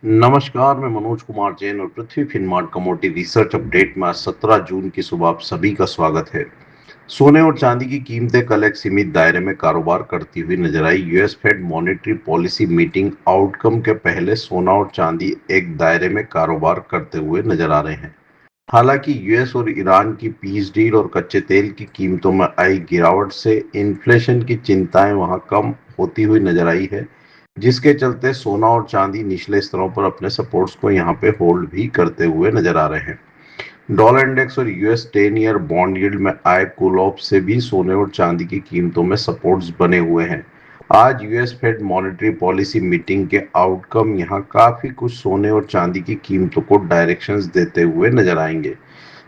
नमस्कार, मैं मनोज कुमार जैन और पृथ्वी फिनमार्ट कमोडिटी रिसर्च अपडेट में आज 17 जून की सुबह आप सभी का स्वागत है। सोने और चांदी की कीमतें कल एक सीमित दायरे में कारोबार करती हुई नजर आई। US Fed monetary policy meeting outcome के पहले सोना और चांदी एक दायरे में कारोबार करते हुए नजर आ रहे हैं। हालांकि यूएस और ईरान की पीस डील और कच्चे तेल की कीमतों में आई गिरावट से इन्फ्लेशन की चिंताएं वहां कम होती हुई नजर आई है, जिसके चलते सोना और चांदी निचले स्तरों पर अपने सपोर्ट्स को यहां पे होल्ड भी करते हुए नजर आ रहे हैं। डॉलर इंडेक्स और यूएस 10 ईयर बॉन्ड यील्ड में आए कूल ऑफ से भी सोने और चांदी की कीमतों में सपोर्ट्स बने हुए हैं। आज US Fed monetary policy meeting के आउटकम यहां काफी कुछ सोने और चांदी की कीमतों को डायरेक्शंस देते हुए नजर आएंगे।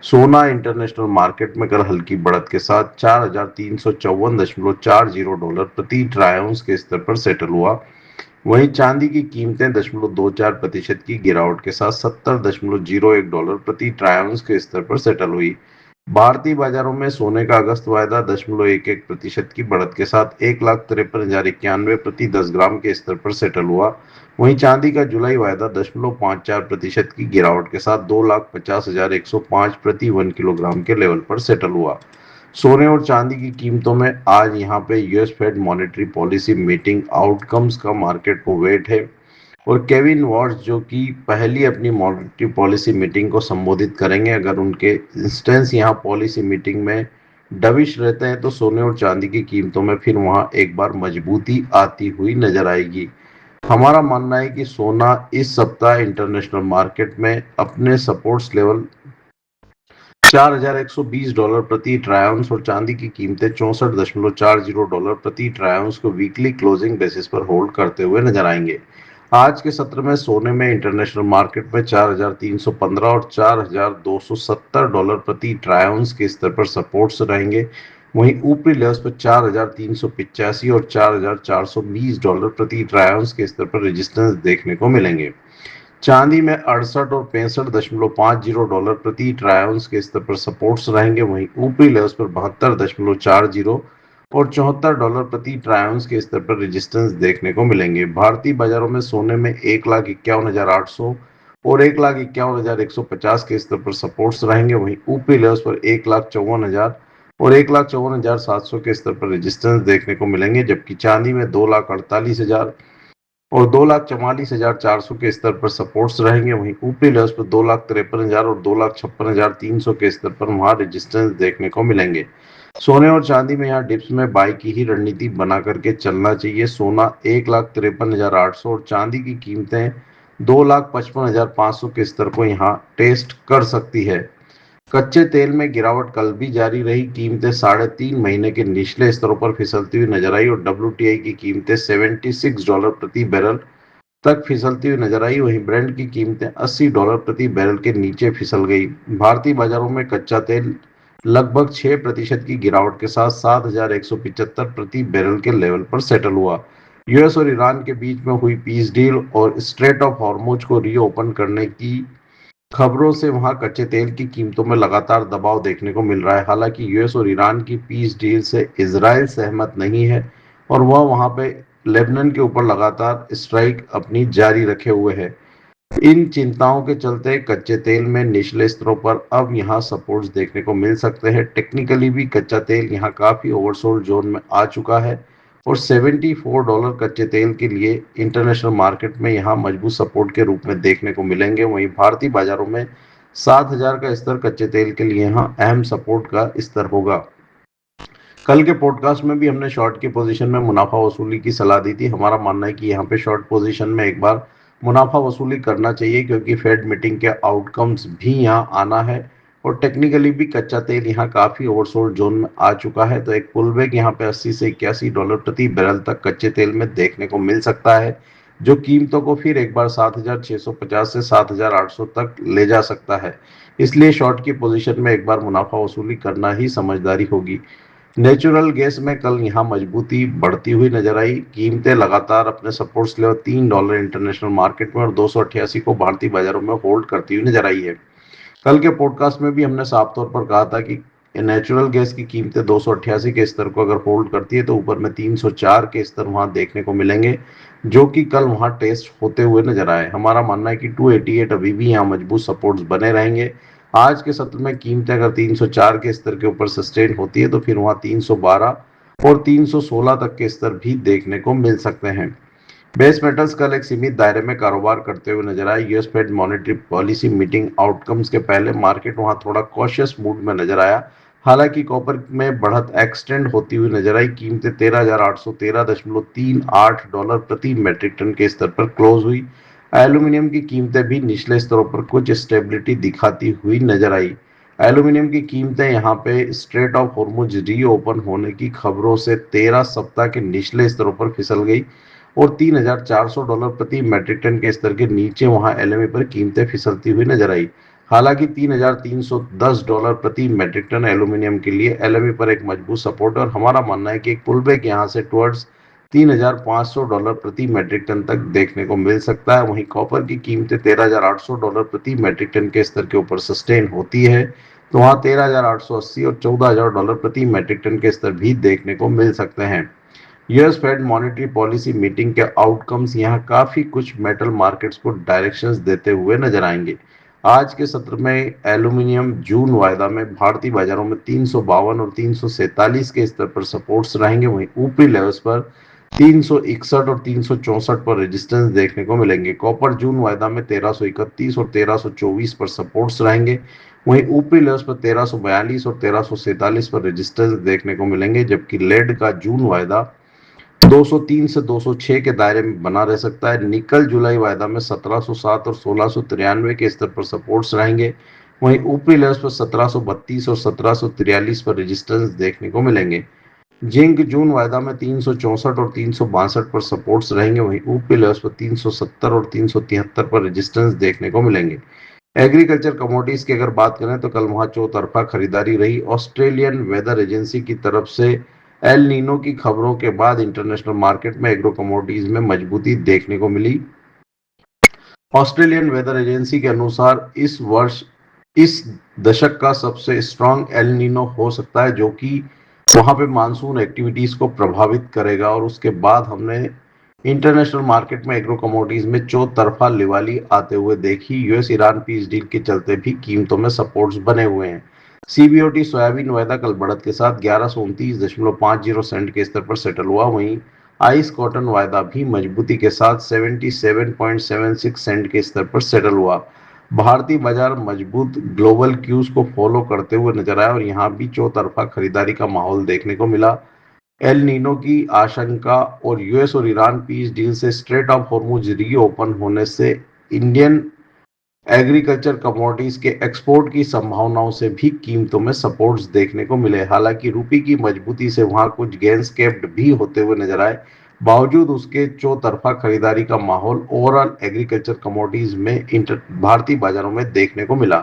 सोना इंटरनेशनल मार्केट में कल हल्की बढ़त के साथ 4,354.40 प्रति ट्राई आउंस के स्तर पर सेटल हुआ। वहीं चांदी की कीमतें 0.24% की गिरावट के साथ $70.01 प्रति ट्राई आउंस के स्तर पर सेटल हुई। भारतीय बाजारों में सोने का अगस्त वायदा 0.11% की बढ़त के साथ 1,53,091 प्रति 10 ग्राम के स्तर पर सेटल हुआ। वहीं चांदी का जुलाई वायदा 0.54% की गिरावट के साथ 2,50,105 प्रति 1 किलोग्राम के लेवल पर सेटल हुआ। सोने और चांदी की कीमतों में आज यहां पे US Fed monetary policy meeting outcomes का मार्केट को वेट है और केविन वॉर्स जो कि पहली अपनी मॉनेटरी पॉलिसी मीटिंग को संबोधित करेंगे, अगर उनके इंस्टेंस यहां पॉलिसी मीटिंग में डविश रहते हैं तो सोने और चांदी की कीमतों में फिर वहां एक बार मजबूती आती हुई नजर आएगी। हमारा मानना है कि सोना इस सप्ताह इंटरनेशनल मार्केट में अपने सपोर्ट्स लेवल $4,120 प्रति ट्राई आउंस और चांदी की कीमतें $64.40 प्रति ट्राई आउंस को वीकली क्लोजिंग बेसिस पर होल्ड करते हुए नजर आएंगे। आज के सत्र में सोने में इंटरनेशनल मार्केट में 4,315 और $4,270 प्रति ट्राई आउंस के स्तर पर सपोर्ट्स रहेंगे। वहीं ऊपरी लेवल्स पर 4,385 और $4,420 प्रति ट्राई आउंस के स्तर पर रेजिस्टेंस देखने को मिलेंगे। चांदी में 68 और $65.50 प्रति ट्राई आउंस के स्तर पर सपोर्ट्स रहेंगे। वहीं ऊपरी लेवल्स पर 72.40 और $74 प्रति ट्राई आउंस के स्तर पर रेजिस्टेंस देखने को मिलेंगे। भारतीय बाजारों में सोने में 1,51,800 और 1,51,150 के स्तर पर सपोर्ट्स रहेंगे। वहीं ऊपरी लेवल्स पर 1,54,000 और 1,54,700 के स्तर पर रेजिस्टेंस देखने को मिलेंगे, जबकि चांदी में 2,48,000 और 2,44,400 के स्तर पर सपोर्ट्स रहेंगे। वहीं ऊपरी लेवल्स पर 2,53,000 और 2,56,300 के स्तर पर वहां रेजिस्टेंस देखने को मिलेंगे। सोने और चांदी में यहाँ डिप्स में बाई की ही रणनीति बना करके चलना चाहिए। सोना 1,53,800 और चांदी की कीमतें 2,55,500 के स्तर को यहाँ टेस्ट कर सकती है। कच्चे तेल में गिरावट कल भी जारी रही। कीमतें 3.5 महीने के निचले स्तरों पर फिसलती हुई नजर आई और WTI की कीमतें $76 प्रति बैरल तक फिसलती हुई नजर आई। वहीं ब्रेंट की कीमतें $80 प्रति बैरल के नीचे फिसल गई। भारतीय बाजारों में कच्चा तेल लगभग 6% की गिरावट के साथ 7,175 प्रति बैरल के लेवल पर सेटल हुआ। यूएस और ईरान के बीच में हुई पीस डील और स्ट्रेट ऑफ हॉर्मुज को रीओपन करने की खबरों से वहां कच्चे तेल की कीमतों में लगातार दबाव देखने को मिल रहा है। हालांकि यूएस और ईरान की पीस डील से इजराइल सहमत नहीं है और वह वहां पे लेबनान के ऊपर लगातार स्ट्राइक अपनी जारी रखे हुए है। इन चिंताओं के चलते कच्चे तेल में निचले स्तरों पर अब यहां सपोर्ट्स देखने को मिल सकते हैं। टेक्निकली भी कच्चा तेल यहां काफी ओवरसोल्ड जोन में आ चुका है और $74 कच्चे तेल के लिए इंटरनेशनल मार्केट में यहां मजबूत सपोर्ट के रूप में देखने को मिलेंगे। वहीं भारतीय बाजारों में 7,000 का स्तर कच्चे तेल के लिए यहां अहम सपोर्ट का स्तर होगा। कल के पॉडकास्ट में भी हमने शॉर्ट की पोजीशन में मुनाफा वसूली की सलाह दी थी। हमारा मानना है कि यहाँ पे शॉर्ट पोजीशन में एक बार मुनाफा वसूली करना चाहिए, क्योंकि फेड मीटिंग के आउटकम्स भी यहाँ आना है और टेक्निकली भी कच्चा तेल यहाँ काफी ओवरसोल्ड जोन में आ चुका है। तो एक पुलबैक यहाँ पे 80 से $81 प्रति बैरल तक कच्चे तेल में देखने को मिल सकता है, जो कीमतों को फिर एक बार 7,650 से 7,800 तक ले जा सकता है। इसलिए शॉर्ट की पोजीशन में एक बार मुनाफा वसूली करना ही समझदारी होगी। नेचुरल गैस में कल यहाँ मजबूती बढ़ती हुई नजर आई। कीमतें लगातार अपने सपोर्ट्स लेवल $3 इंटरनेशनल मार्केट में और 288 को भारतीय बाजारों में होल्ड करती हुई नजर आई है। कल के पॉडकास्ट में भी हमने साफ तौर पर कहा था कि नेचुरल गैस की कीमतें 288 के स्तर को अगर होल्ड करती है तो ऊपर में 304 के स्तर वहां देखने को मिलेंगे, जो कि कल वहां टेस्ट होते हुए नजर आए। हमारा मानना है कि 288 अभी भी यहाँ मजबूत सपोर्ट्स बने रहेंगे। आज के सत्र में कीमतें अगर 304 के स्तर के ऊपर सस्टेन होती है तो फिर वहां 312 और 316 तक के स्तर भी देखने को मिल सकते हैं। बेस मेटल्स कल एक सीमित दायरे में कारोबार करते हुए नजर आए। US Fed monetary policy meeting outcomes के पहले मार्केट वहां थोड़ा कॉशियस मूड में नजर आया। हालांकि कॉपर में बढ़त एक्सटेंड होती हुई नजर आई। कीमतें 13,813.38 डॉलर प्रति मेट्रिक टन के स्तर पर क्लोज हुई। एल्यूमिनियम की कीमतें भी निचले स्तरों पर कुछ स्टेबिलिटी दिखाती हुई नजर आई। एल्यूमिनियम की कीमतें यहां पे स्ट्रेट ऑफ हॉर्मुज रीओपन होने की खबरों से 13 सप्ताह के निचले स्तरों पर फिसल गई और $3,400 प्रति मेट्रिक टन के स्तर के नीचे वहां एलएमई पर कीमतें फिसलती हुई नजर आई। हालांकि $3,310 प्रति मेट्रिक टन एल्यूमिनियम के लिए एलएमई पर एक मजबूत सपोर्ट और हमारा मानना है कि एक पुलबैक यहां से टुवर्ड्स $3,500 प्रति मेट्रिक टन तक देखने को मिल सकता है। वहीं कॉपर की कीमतें $13,800 प्रति मेट्रिक टन के स्तर के ऊपर सस्टेन होती है तो वहां 13,880 और $14,000 प्रति मेट्रिक टन के स्तर भी देखने को मिल सकते हैं। US Fed monetary policy meeting के आउटकम्स यहां काफी कुछ मेटल मार्केट्स को डायरेक्शंस देते हुए नजर आएंगे। आज के सत्र में एल्यूमिनियम जून वायदा में भारतीय बाजारों में 352 और 347 के स्तर पर सपोर्ट्स रहेंगे। वहीं ऊपरी लेवल्स पर 361 और 364 पर रेजिस्टेंस देखने को मिलेंगे। कॉपर जून वायदा में 1331 और 1324 पर सपोर्ट्स रहेंगे। वहीं ऊपरी लेवल्स पर 1342 और 1347 पर रेजिस्टेंस देखने को मिलेंगे, जबकि लेड का जून वायदा 203 से 206 के दायरे में बना रह सकता है। निकल जुलाई वायदा में 1707 और 1693 के स्तर पर सपोर्ट्स रहेंगे। वहीं ऊपरी लेवल्स पर 1732 और 1743 पर रेजिस्टेंस देखने को मिलेंगे। जिंक जून वायदा में 364 और 362 पर सपोर्ट्स रहेंगे। वहीं ऊपरी लेवल्स पर 370 और 373 पर रेजिस्टेंस देखने को मिलेंगे। एग्रीकल्चर कमोडिटीज की अगर बात करें तो कल वहां चौतरफा खरीदारी रही। ऑस्ट्रेलियन वेदर एजेंसी की तरफ से एल नीनो की खबरों के बाद इंटरनेशनल मार्केट में एग्रो कमोडिटीज में मजबूती देखने को मिली। ऑस्ट्रेलियन वेदर एजेंसी के अनुसार इस वर्ष इस दशक का सबसे स्ट्रांग एल नीनो हो सकता है, जो कि वहां पे मानसून एक्टिविटीज को प्रभावित करेगा। और उसके बाद हमने इंटरनेशनल मार्केट में एग्रो कमोडिटीज में चौतरफा लिवाली आते हुए देखी। यूएस ईरान पीस डील के चलते भी कीमतों में सपोर्ट्स बने हुए हैं। सीबीओटी सोयाबीन वायदा कल बढ़त के साथ 1129.50 सेंट के स्तर पर सेटल हुआ। वहीं आइस कॉटन वायदा भी मजबूती के साथ 77.76 सेंट के स्तर पर सेटल हुआ। भारतीय बाजार मजबूत ग्लोबल क्यूज को फॉलो करते हुए नजर आया और यहाँ भी चौतरफा खरीदारी का माहौल देखने को मिला। एल नीनो की आशंका और यूएस और ईरान पीस डील से स्ट्रेट ऑफ हॉर्मुज रीओपन होने से इंडियन एग्रीकल्चर कमोडिटीज के एक्सपोर्ट की संभावनाओं से भी कीमतों में सपोर्ट्स देखने को मिले। हालांकि रुपये की मजबूती से वहां कुछ गेंस केप्ड भी होते हुए नजर आए। बावजूद उसके चौतरफा खरीदारी का माहौल ओवरऑल एग्रीकल्चर कमोडिटीज में भारतीय बाजारों में देखने को मिला।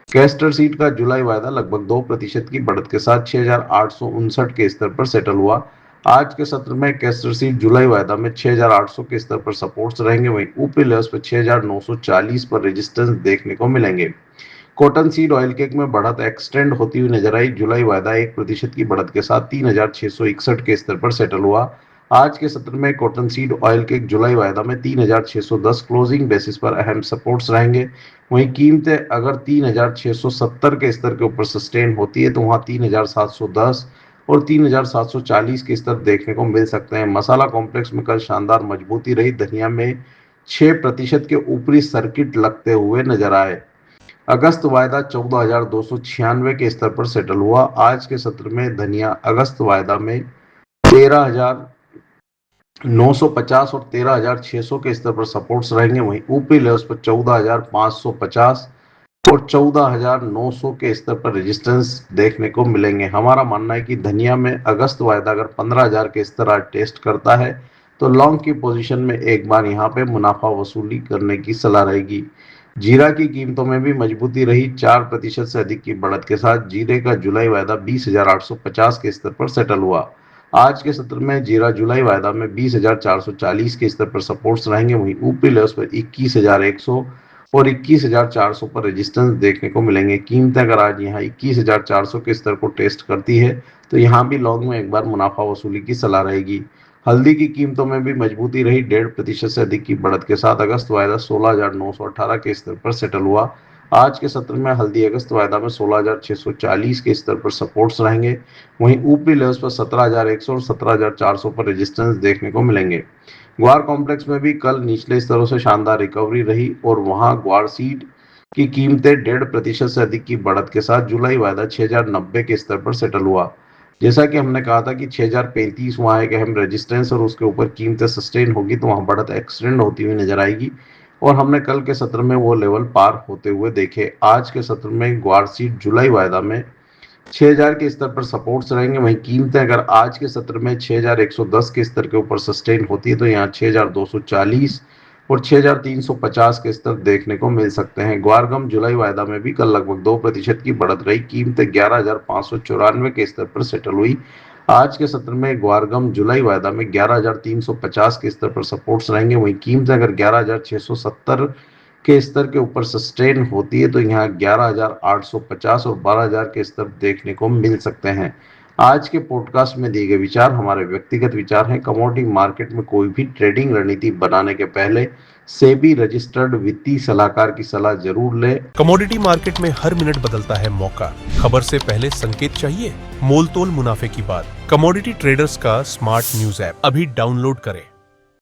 कैस्टर सीड का जुलाई वायदा लगभग 2% की बढ़त के साथ 6,859 के स्तर पर सेटल हुआ। आज के सत्र में कैस्टर सीड जुलाई वायदा में 6,800 के स्तर पर सपोर्ट्स रहेंगे। वहीं ऊपरी लेवल्स पर 6,940 पर रेजिस्टेंस देखने को मिलेंगे। कॉटन सीड ऑयल केक में बढ़त एक्सटेंड होती हुई नजर आई। जुलाई वायदा 1% की बढ़त के साथ 3,661 के स्तर पर सेटल हुआ। आज के सत्र में कॉटन सीड ऑयल केक जुलाई वायदा में 3,610 क्लोजिंग बेसिस पर अहम सपोर्ट्स रहेंगे। वहीं कीमतें अगर 3,670 के स्तर के ऊपर सस्टेन होती है तो वहां 3,710 और 3,740 के स्तर देखने को मिल सकते हैं। मसाला कॉम्प्लेक्स में कल शानदार मजबूती रही। धनिया में 6% के ऊपरी सर्किट लगते हुए नजर आए। अगस्त वायदा 14,296 के स्तर पर सेटल हुआ। आज के सत्र में धनिया अगस्त वायदा में 13,950 और 13,600 के स्तर पर सपोर्ट्स रहेंगे। वहीं ऊपरी लेवल्स पर 14,550 और 14,900 के स्तर पर रेजिस्टेंस देखने को मिलेंगे। हमारा मानना है कि धनिया में अगस्त वायदा अगर 15,000 के स्तर आज टेस्ट करता है तो लॉन्ग की पोजीशन में एक बार यहाँ पे मुनाफा वसूली करने की सलाह रहेगी। जीरा की कीमतों में भी मजबूती रही। 4% से अधिक की बढ़त के साथ जीरे का जुलाई वायदा 20,850 के स्तर पर सेटल हुआ। आज के सत्र में जीरा जुलाई वायदा में 20,440 के स्तर पर सपोर्ट्स रहेंगे। वहीं ऊपरी लेवल्स पर 21,100 और 21,400 पर रेजिस्टेंस देखने को मिलेंगे। कीमतें अगर आज यहाँ 21,400 के स्तर को टेस्ट करती है तो यहाँ भी लॉन्ग में एक बार मुनाफा वसूली की सलाह रहेगी। हल्दी की कीमतों में भी मजबूती रही, 1.5% से अधिक की बढ़त के साथ अगस्त वायदा 16,918 के स्तर पर सेटल हुआ। आज के सत्र में हल्दी अगस्त वायदा में 16,640 के स्तर पर सपोर्ट्स रहेंगे। वहीं ऊपरी लेवल्स पर 17,100 और 17,400 पर रेजिस्टेंस देखने को मिलेंगे। ग्वार कॉम्प्लेक्स में भी कल निचले स्तरों से शानदार रिकवरी रही और वहां ग्वार सीड की कीमतें 1.5% से अधिक की बढ़त के साथ जुलाई वायदा 6,090 के स्तर पर सेटल हुआ। जैसा कि हमने कहा था कि 6,035 वहाँ एक अहम रेजिस्टेंस और उसके ऊपर कीमतें सस्टेन होगी तो वहाँ बढ़त एक्सटेंड होती हुई नजर आएगी और हमने कल के सत्र में वो लेवल पार होते हुए देखे। आज के सत्र में ग्वार सीड जुलाई वायदा में 6,000 के स्तर पर सपोर्ट्स रहेंगे। वहीं कीमतें अगर आज के सत्र में 6,110 के स्तर के ऊपर सस्टेन होती है तो यहाँ 6,240 और 6,350 के स्तर देखने को मिल सकते हैं। ग्वारगम जुलाई वायदा में भी कल लगभग 2% की बढ़त रही, कीमतें 11,594 के स्तर पर सेटल हुई। आज के सत्र में ग्वारगम जुलाई वायदा में 11,350 के स्तर पर सपोर्ट्स रहेंगे। वहीं कीमतें अगर 11,670 के स्तर के ऊपर सस्टेन होती है तो यहाँ 11,850 और 12,000 के स्तर देखने को मिल सकते हैं। आज के पॉडकास्ट में दिए गए विचार हमारे व्यक्तिगत विचार हैं। कमोडिटी मार्केट में कोई भी ट्रेडिंग रणनीति बनाने के पहले सेबी रजिस्टर्ड वित्तीय सलाहकार की सलाह जरूर लें। कमोडिटी मार्केट में हर मिनट बदलता है मौका। खबर से पहले संकेत चाहिए? मोल तोल मुनाफे की बात। कमोडिटी ट्रेडर्स का स्मार्ट न्यूज ऐप अभी डाउनलोड करें।